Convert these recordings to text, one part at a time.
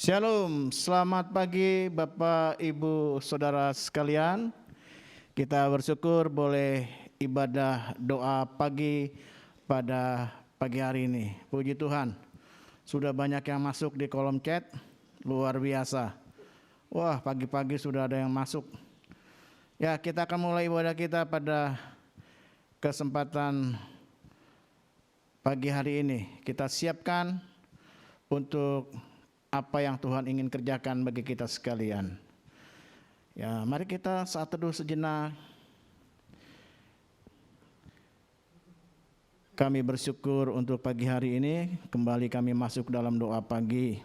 Shalom, selamat pagi Bapak, Ibu, Saudara sekalian. Kita bersyukur boleh ibadah doa pagi pada pagi hari ini. Puji Tuhan, sudah banyak yang masuk di kolom chat, luar biasa. Wah, pagi-pagi sudah ada yang masuk. Ya, kita akan mulai ibadah kita pada kesempatan pagi hari ini. Kita siapkan untuk apa yang Tuhan ingin kerjakan bagi kita sekalian. Ya, mari kita saat teduh sejenak. Kami bersyukur untuk pagi hari ini, kembali kami masuk dalam doa pagi.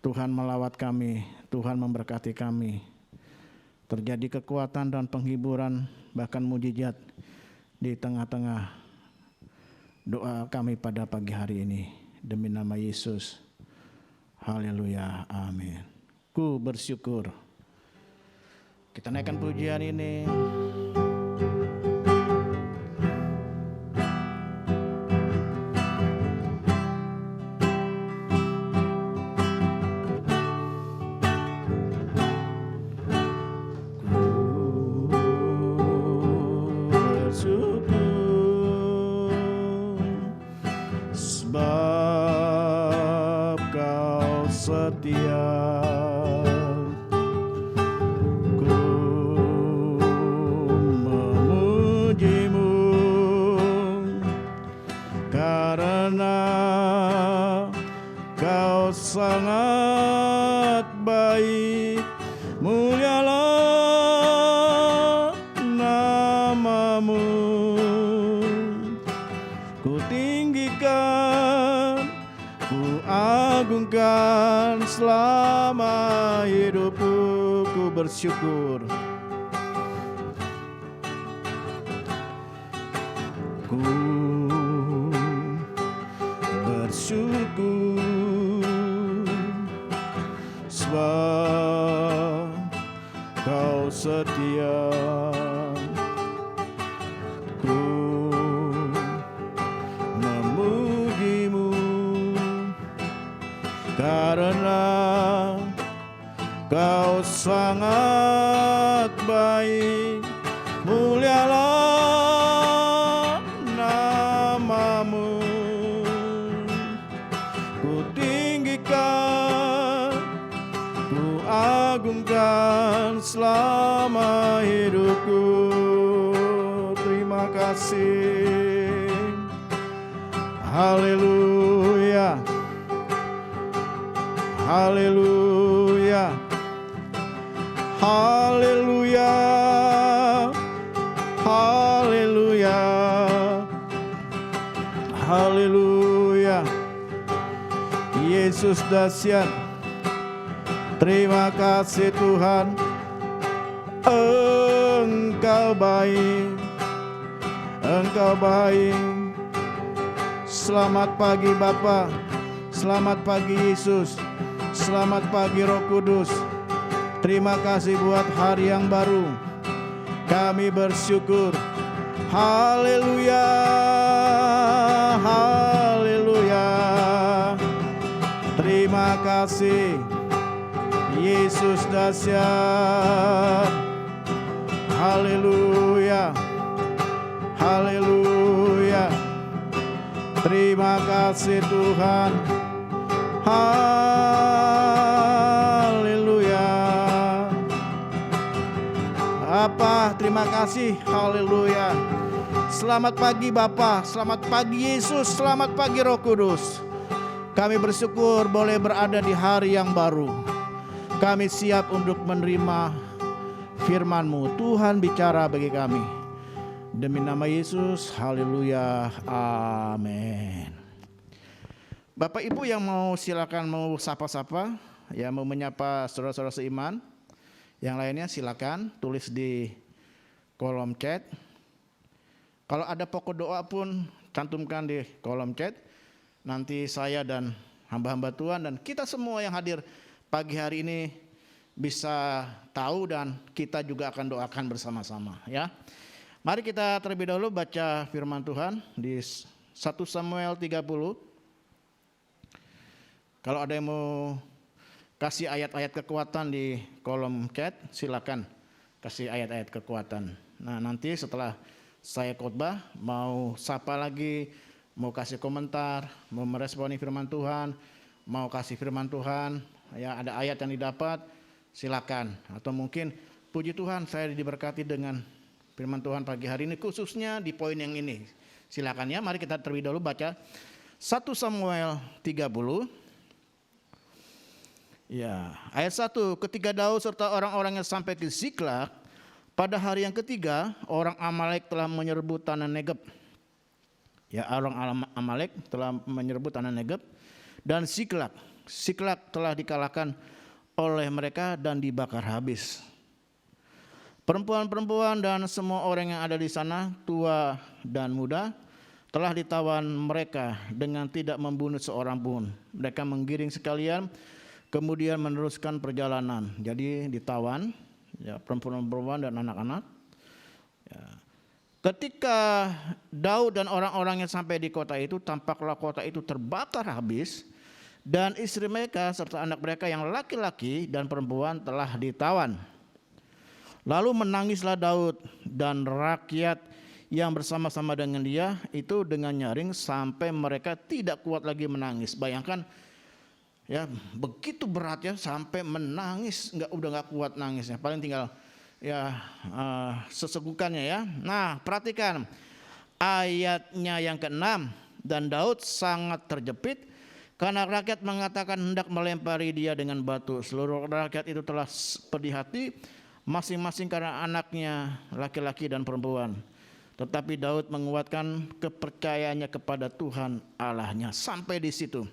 Tuhan melawat kami, Tuhan memberkati kami. Terjadi kekuatan dan penghiburan, bahkan mujizat di tengah-tengah doa kami pada pagi hari ini. Demi nama Yesus. Haleluya, amin. Ku bersyukur. Kita naikkan pujian ini. Bersyukur. Ku bersyukur sebab Kau setia. Ku memuji-Mu karena Kau sangat baik, mulialah nama-Mu. Ku tinggikan, ku agungkan selama hidupku. Terima kasih. Haleluya. Haleluya. Haleluya, haleluya, haleluya. Yesus dahsyat. Terima kasih Tuhan. Engkau baik, Engkau baik. Selamat pagi Bapa, selamat pagi Yesus, selamat pagi Roh Kudus. Terima kasih buat hari yang baru. Kami bersyukur. Haleluya, haleluya. Terima kasih Yesus dahsyat. Haleluya, haleluya. Terima kasih Tuhan. Bapa, terima kasih. Haleluya. Selamat pagi Bapa, selamat pagi Yesus, selamat pagi Roh Kudus. Kami bersyukur boleh berada di hari yang baru. Kami siap untuk menerima firman-Mu. Tuhan bicara bagi kami. Demi nama Yesus, haleluya, amin. Bapak Ibu yang mau silakan mau sapa-sapa, ya mau menyapa saudara-saudara seiman. Yang lainnya silakan tulis di kolom chat. Kalau ada pokok doa pun cantumkan di kolom chat. Nanti saya dan hamba-hamba Tuhan dan kita semua yang hadir pagi hari ini bisa tahu dan kita juga akan doakan bersama-sama ya. Mari kita terlebih dahulu baca firman Tuhan di 1 Samuel 30. Kalau ada yang mau kasih ayat-ayat kekuatan di kolom chat, silakan kasih ayat-ayat kekuatan. Nah, nanti setelah saya khotbah mau sapa lagi, mau kasih komentar, mau meresponi firman Tuhan, mau kasih firman Tuhan, ya ada ayat yang didapat, silakan. Atau mungkin puji Tuhan saya diberkati dengan firman Tuhan pagi hari ini khususnya di poin yang ini. Silakan ya, mari kita terlebih dahulu baca 1 Samuel 30. Ya, ayat 1, ketika Daud serta orang-orangnya sampai ke Ziklag, pada hari yang ketiga orang Amalek telah menyerbu tanah Negeb. Ya, orang Amalek telah menyerbu tanah Negeb dan Ziklag. Ziklag telah dikalahkan oleh mereka dan dibakar habis. Perempuan-perempuan dan semua orang yang ada di sana, tua dan muda, telah ditawan mereka dengan tidak membunuh seorang pun. Mereka menggiring sekalian, kemudian meneruskan perjalanan. Jadi ditawan, ya, perempuan-perempuan dan anak-anak. Ya. Ketika Daud dan orang-orangnya sampai di kota itu, tampaklah kota itu terbakar habis, dan istri mereka serta anak mereka yang laki-laki dan perempuan telah ditawan. Lalu menangislah Daud dan rakyat yang bersama-sama dengan dia itu dengan nyaring sampai mereka tidak kuat lagi menangis. Bayangkan, ya begitu berat ya sampai menangis, udah nggak kuat nangisnya, paling tinggal ya sesegukannya ya. Nah, perhatikan ayatnya yang ke-6, dan Daud sangat terjepit karena rakyat mengatakan hendak melempari dia dengan batu. Seluruh rakyat itu telah pedih hati masing-masing karena anaknya laki-laki dan perempuan. Tetapi Daud menguatkan kepercayaannya kepada Tuhan Allahnya. Sampai di situ.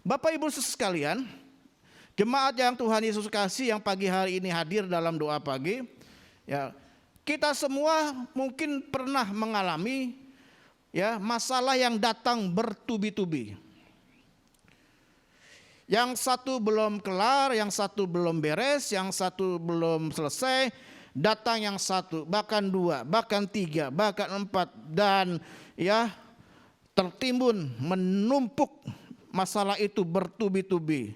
Bapak Ibu sekalian, jemaat yang Tuhan Yesus kasih yang pagi hari ini hadir dalam doa pagi, ya, kita semua mungkin pernah mengalami ya masalah yang datang bertubi-tubi. Yang satu belum kelar, yang satu belum beres, yang satu belum selesai, datang yang satu, bahkan dua, bahkan tiga, bahkan empat, dan ya tertimbun, menumpuk masalah itu bertubi-tubi.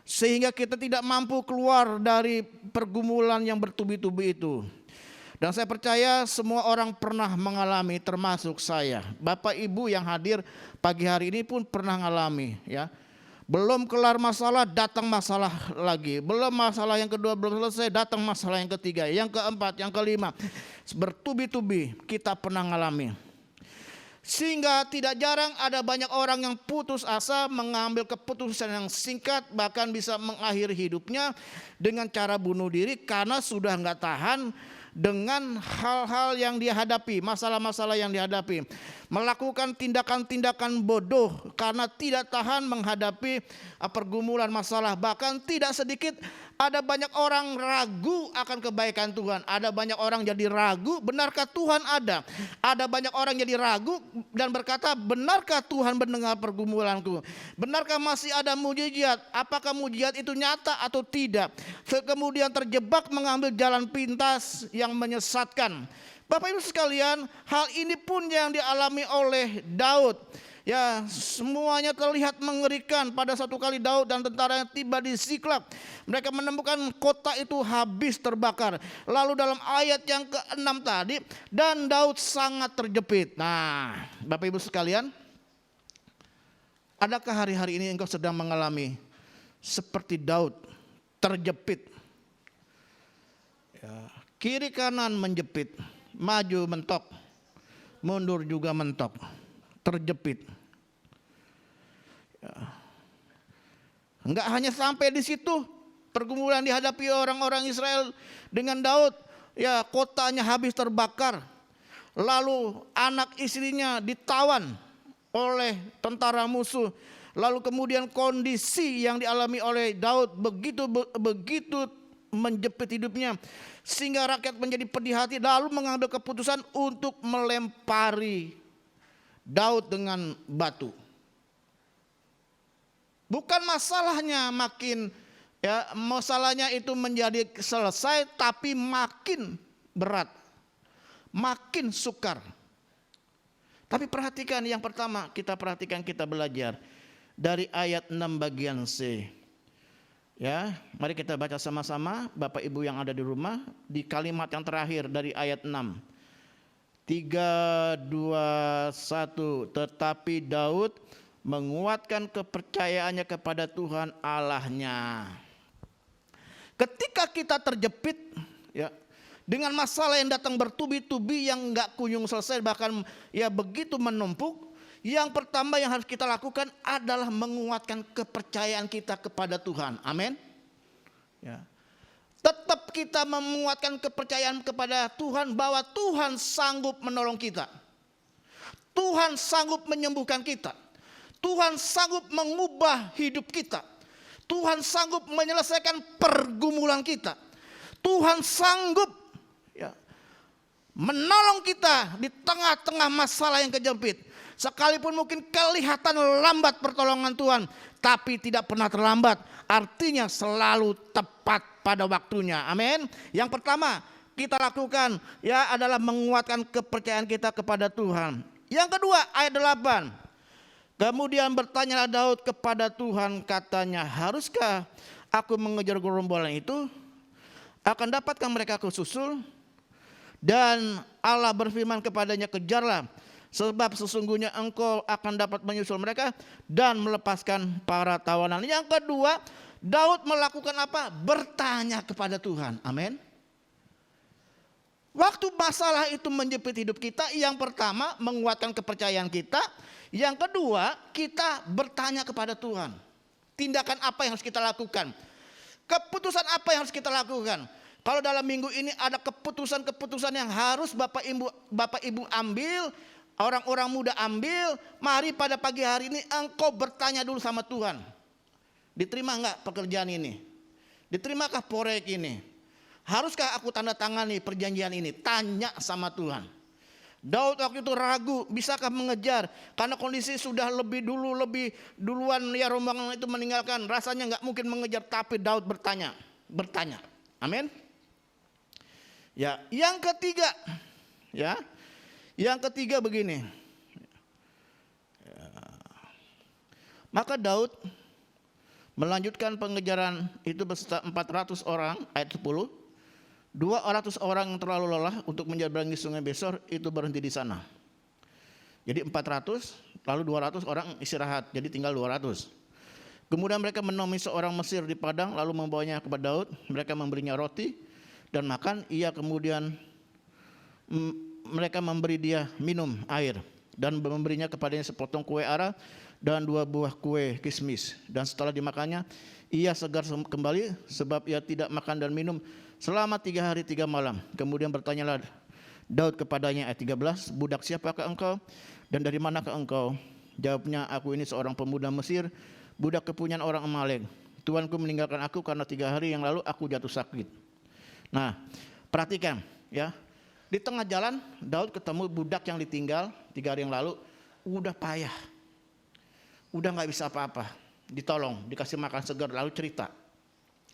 Sehingga kita tidak mampu keluar dari pergumulan yang bertubi-tubi itu. Dan saya percaya semua orang pernah mengalami, termasuk saya. Bapak Ibu yang hadir pagi hari ini pun pernah mengalami ya. Belum kelar masalah, datang masalah lagi. Belum masalah yang kedua belum selesai, datang masalah yang ketiga, yang keempat, yang kelima. Bertubi-tubi kita pernah mengalami. Sehingga tidak jarang ada banyak orang yang putus asa, mengambil keputusan yang singkat, bahkan bisa mengakhiri hidupnya dengan cara bunuh diri karena sudah nggak tahan dengan hal-hal yang dia hadapi, masalah-masalah yang dihadapi, melakukan tindakan-tindakan bodoh karena tidak tahan menghadapi pergumulan masalah. Bahkan tidak sedikit ada banyak orang ragu akan kebaikan Tuhan. Ada banyak orang jadi ragu, benarkah Tuhan ada? Ada banyak orang jadi ragu dan berkata, benarkah Tuhan mendengar pergumulanku? Benarkah masih ada mujizat? Apakah mujizat itu nyata atau tidak? Kemudian terjebak mengambil jalan pintas yang menyesatkan. Bapak Ibu sekalian, hal ini pun yang dialami oleh Daud. Ya, semuanya terlihat mengerikan. Pada satu kali Daud dan tentaranya tiba di Ziklag. Mereka menemukan kota itu habis terbakar. Lalu dalam ayat yang ke-6 tadi, dan Daud sangat terjepit. Nah, Bapak Ibu sekalian, adakah hari-hari ini engkau sedang mengalami seperti Daud, terjepit? Ya, kiri kanan menjepit, maju mentok, mundur juga mentok, terjepit. Ya. Enggak hanya sampai di situ, pergumulan dihadapi orang-orang Israel dengan Daud, ya kotanya habis terbakar. Lalu anak istrinya ditawan oleh tentara musuh. Lalu kemudian kondisi yang dialami oleh Daud begitu menjepit hidupnya sehingga rakyat menjadi pedih hati, lalu mengambil keputusan untuk melempari Daud dengan batu. Bukan masalahnya makin ya, masalahnya itu menjadi selesai, tapi makin berat, makin sukar. Tapi perhatikan yang pertama, kita perhatikan, kita belajar dari ayat 6 bagian C. Ya, mari kita baca sama-sama Bapak Ibu yang ada di rumah di kalimat yang terakhir dari ayat 6. 3, 2, 1. Tetapi Daud menguatkan kepercayaannya kepada Tuhan Allahnya. Ketika kita terjepit ya dengan masalah yang datang bertubi-tubi yang enggak kunjung selesai, bahkan ya begitu menumpuk, yang pertama yang harus kita lakukan adalah menguatkan kepercayaan kita kepada Tuhan. Amin. Ya. Tetap kita menguatkan kepercayaan kepada Tuhan bahwa Tuhan sanggup menolong kita. Tuhan sanggup menyembuhkan kita. Tuhan sanggup mengubah hidup kita. Tuhan sanggup menyelesaikan pergumulan kita. Tuhan sanggup ya, menolong kita di tengah-tengah masalah yang kejepit. Sekalipun mungkin kelihatan lambat pertolongan Tuhan, tapi tidak pernah terlambat. Artinya selalu tepat pada waktunya. Amin. Yang pertama kita lakukan ya adalah menguatkan kepercayaan kita kepada Tuhan. Yang kedua ayat 8. Kemudian bertanyalah Daud kepada Tuhan, katanya, haruskah aku mengejar gerombolan itu? Akan dapatkah mereka kususul? Dan Allah berfirman kepadanya, kejarlah, sebab sesungguhnya engkau akan dapat menyusul mereka dan melepaskan para tawanan. Yang kedua, Daud melakukan apa? Bertanya kepada Tuhan. Amin. Waktu masalah itu menjepit hidup kita, yang pertama menguatkan kepercayaan kita. Yang kedua, kita bertanya kepada Tuhan. Tindakan apa yang harus kita lakukan? Keputusan apa yang harus kita lakukan? Kalau dalam minggu ini ada keputusan-keputusan yang harus Bapak Ibu ambil, orang-orang muda ambil, mari pada pagi hari ini engkau bertanya dulu sama Tuhan. Diterima enggak pekerjaan ini? Diterimakah proyek ini? Haruskah aku tanda tangani perjanjian ini? Tanya sama Tuhan. Daud waktu itu ragu, bisakah mengejar? Karena kondisi sudah lebih duluan ya rombongan itu meninggalkan. Rasanya enggak mungkin mengejar, tapi Daud bertanya. Amin. Ya, yang ketiga, ya. Yang ketiga begini. Maka Daud melanjutkan pengejaran itu beserta 400 orang, ayat 10. 200 orang yang terlalu lelah untuk menyeberangi sungai Besor itu berhenti di sana. Jadi 400, lalu 200 orang istirahat, jadi tinggal 200. Kemudian mereka menemui seorang Mesir di padang, lalu membawanya kepada Daud. Mereka memberinya roti dan makan. Mereka memberi dia minum air dan memberinya kepadanya sepotong kue ara dan 2 buah kue kismis. Dan setelah dimakannya, ia segar kembali sebab ia tidak makan dan minum selama 3 hari 3 malam. Kemudian bertanyalah Daud kepadanya, ayat 13, budak siapakah engkau dan dari manakah engkau? Jawabnya, aku ini seorang pemuda Mesir, budak kepunyaan orang Amalek. Tuanku meninggalkan aku karena 3 hari yang lalu aku jatuh sakit. Nah, perhatikan ya. Di tengah jalan Daud ketemu budak yang ditinggal 3 hari yang lalu, udah payah. Udah gak bisa apa-apa. Ditolong, dikasih makan segar, lalu cerita.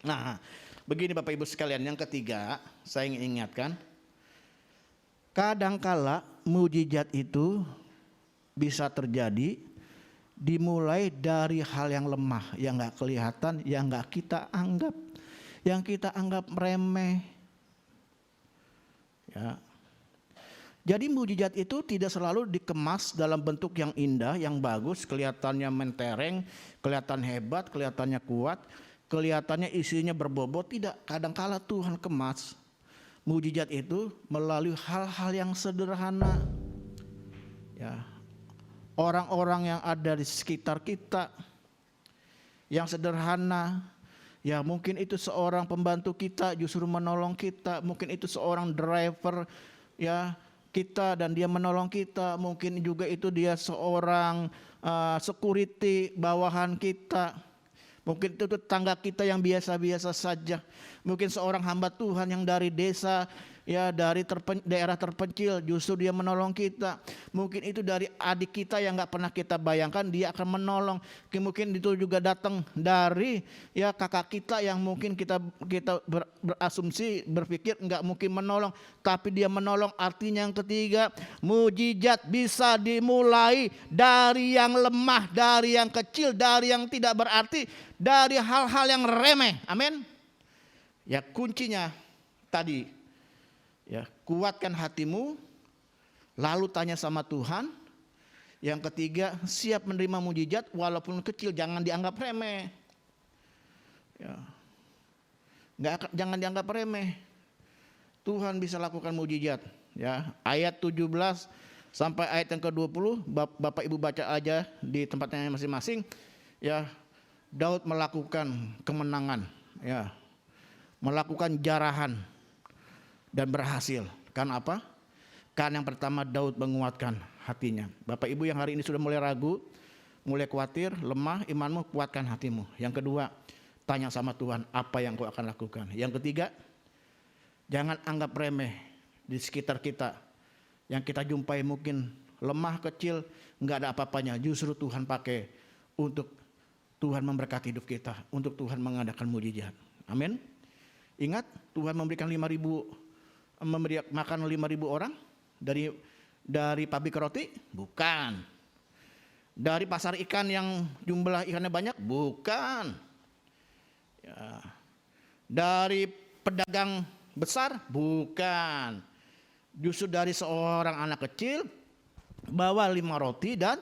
Nah, begini Bapak Ibu sekalian, yang ketiga saya ingin ingatkan, kadangkala mujizat itu bisa terjadi dimulai dari hal yang lemah, yang gak kelihatan, yang gak kita anggap, yang kita anggap remeh. Ya. Jadi mujizat itu tidak selalu dikemas dalam bentuk yang indah, yang bagus, kelihatannya mentereng, kelihatan hebat, kelihatannya kuat, kelihatannya isinya berbobot. Tidak, kadangkala Tuhan kemas mujizat itu melalui hal-hal yang sederhana. Ya. Orang-orang yang ada di sekitar kita yang sederhana, ya mungkin itu seorang pembantu kita justru menolong kita, mungkin itu seorang driver ya kita dan dia menolong kita, mungkin juga itu dia seorang security bawahan kita, mungkin itu tetangga kita yang biasa-biasa saja, mungkin seorang hamba Tuhan yang dari desa ya dari daerah terpencil, justru dia menolong kita. Mungkin itu dari adik kita yang nggak pernah kita bayangkan dia akan menolong. Mungkin itu juga datang dari ya kakak kita yang mungkin kita berasumsi berpikir nggak mungkin menolong, tapi dia menolong. Artinya yang ketiga, mujizat bisa dimulai dari yang lemah, dari yang kecil, dari yang tidak berarti, dari hal-hal yang remeh. Amin. Ya kuncinya tadi, ya kuatkan hatimu, lalu tanya sama Tuhan. Yang ketiga, siap menerima mujizat walaupun kecil, jangan dianggap remeh. Ya, jangan dianggap remeh. Tuhan bisa lakukan mujizat. Ya, ayat 17 sampai ayat yang ke-20, Bapak Ibu baca aja di tempatnya masing-masing. Ya, Daud melakukan kemenangan. Ya. Melakukan jarahan dan berhasil. Karena apa? Karena yang pertama, Daud menguatkan hatinya. Bapak Ibu yang hari ini sudah mulai ragu, mulai khawatir, lemah imanmu, kuatkan hatimu. Yang kedua, tanya sama Tuhan apa yang kau akan lakukan. Yang ketiga, jangan anggap remeh di sekitar kita yang kita jumpai mungkin lemah, kecil, nggak ada apa-apanya. Justru Tuhan pakai untuk Tuhan memberkati hidup kita, untuk Tuhan mengadakan mujizat. Amin. Ingat, Tuhan memberikan 5.000, memberi makan 5.000 orang dari pabrik roti? Bukan. Dari pasar ikan yang jumlah ikannya banyak? Bukan. Ya. Dari pedagang besar? Bukan. Justru dari seorang anak kecil bawa 5 roti dan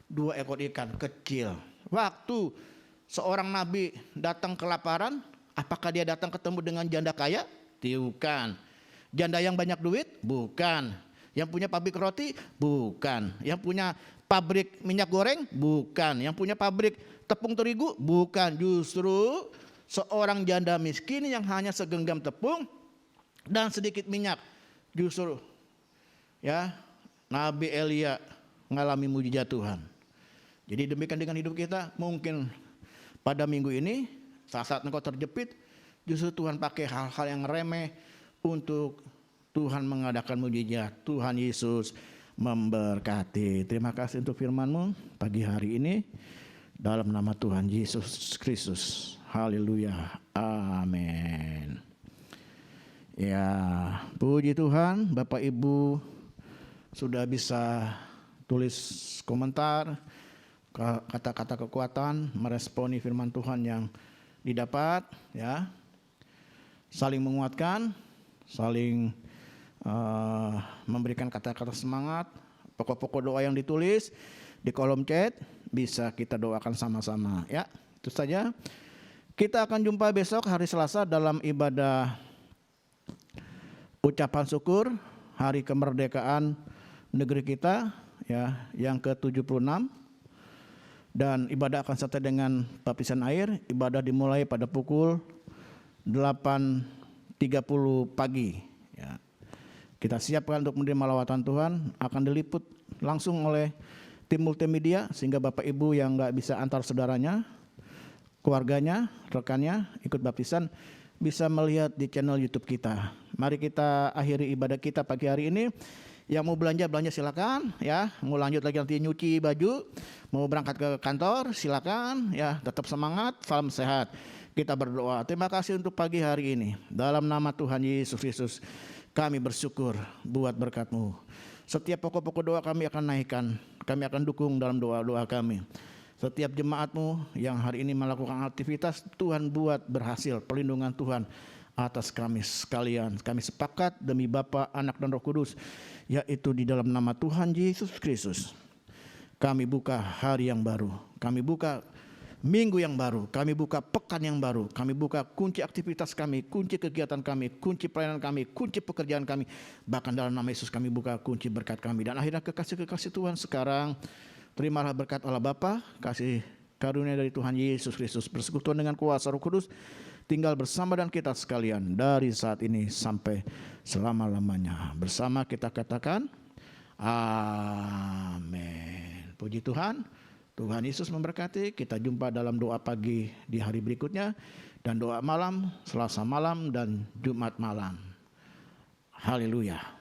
2 ekor ikan kecil. Waktu seorang nabi datang kelaparan, apakah dia datang ketemu dengan janda kaya? Bukan. Janda yang banyak duit? Bukan. Yang punya pabrik roti? Bukan. Yang punya pabrik minyak goreng? Bukan. Yang punya pabrik tepung terigu? Bukan. Justru seorang janda miskin yang hanya segenggam tepung dan sedikit minyak. Justru ya Nabi Elia mengalami mujizat Tuhan. Jadi demikian dengan hidup kita. Mungkin pada minggu ini saat engkau terjepit, justru Tuhan pakai hal-hal yang remeh untuk Tuhan mengadakan mujizat. Tuhan Yesus memberkati. Terima kasih untuk firman-Mu pagi hari ini. Dalam nama Tuhan Yesus Kristus. Haleluya. Amin. Ya, puji Tuhan, Bapak Ibu sudah bisa tulis komentar, kata-kata kekuatan, meresponi firman Tuhan yang didapat, ya, saling menguatkan, saling memberikan kata-kata semangat, pokok-pokok doa yang ditulis di kolom chat bisa kita doakan sama-sama, ya. Itu saja. Kita akan jumpa besok hari Selasa dalam ibadah ucapan syukur hari kemerdekaan negeri kita, ya, yang ke-76. Dan ibadah akan serta dengan baptisan air. Ibadah dimulai pada pukul 8.30 pagi. Ya. Kita siapkan untuk menerima lawatan Tuhan. Akan diliput langsung oleh tim multimedia sehingga Bapak Ibu yang nggak bisa antar saudaranya, keluarganya, rekannya ikut baptisan bisa melihat di channel YouTube kita. Mari kita akhiri ibadah kita pagi hari ini. Yang mau belanja silakan, ya. Mau lanjut lagi nanti nyuci baju, mau berangkat ke kantor silakan, ya. Tetap semangat, salam sehat. Kita berdoa. Terima kasih untuk pagi hari ini. Dalam nama Tuhan Yesus Kristus, kami bersyukur buat berkat-Mu. Setiap pokok-pokok doa kami akan naikkan, kami akan dukung dalam doa-doa kami. Setiap jemaat-Mu yang hari ini melakukan aktivitas, Tuhan buat berhasil, perlindungan Tuhan atas kami sekalian. Kami sepakat demi Bapa, Anak dan Roh Kudus, yaitu di dalam nama Tuhan Yesus Kristus. Kami buka hari yang baru, kami buka minggu yang baru, kami buka pekan yang baru, kami buka kunci aktivitas kami, kunci kegiatan kami, kunci pelayanan kami, kunci pekerjaan kami. Bahkan dalam nama Yesus kami buka kunci berkat kami. Dan akhirnya kekasih-kekasih Tuhan sekarang, terimalah berkat Allah Bapa, kasih karunia dari Tuhan Yesus Kristus, persekutuan dengan kuasa Roh Kudus, tinggal bersama dan kita sekalian dari saat ini sampai selama-lamanya. Bersama kita katakan, amin. Puji Tuhan, Tuhan Yesus memberkati. Kita jumpa dalam doa pagi di hari berikutnya, dan doa malam, Selasa malam dan Jumat malam. Haleluya.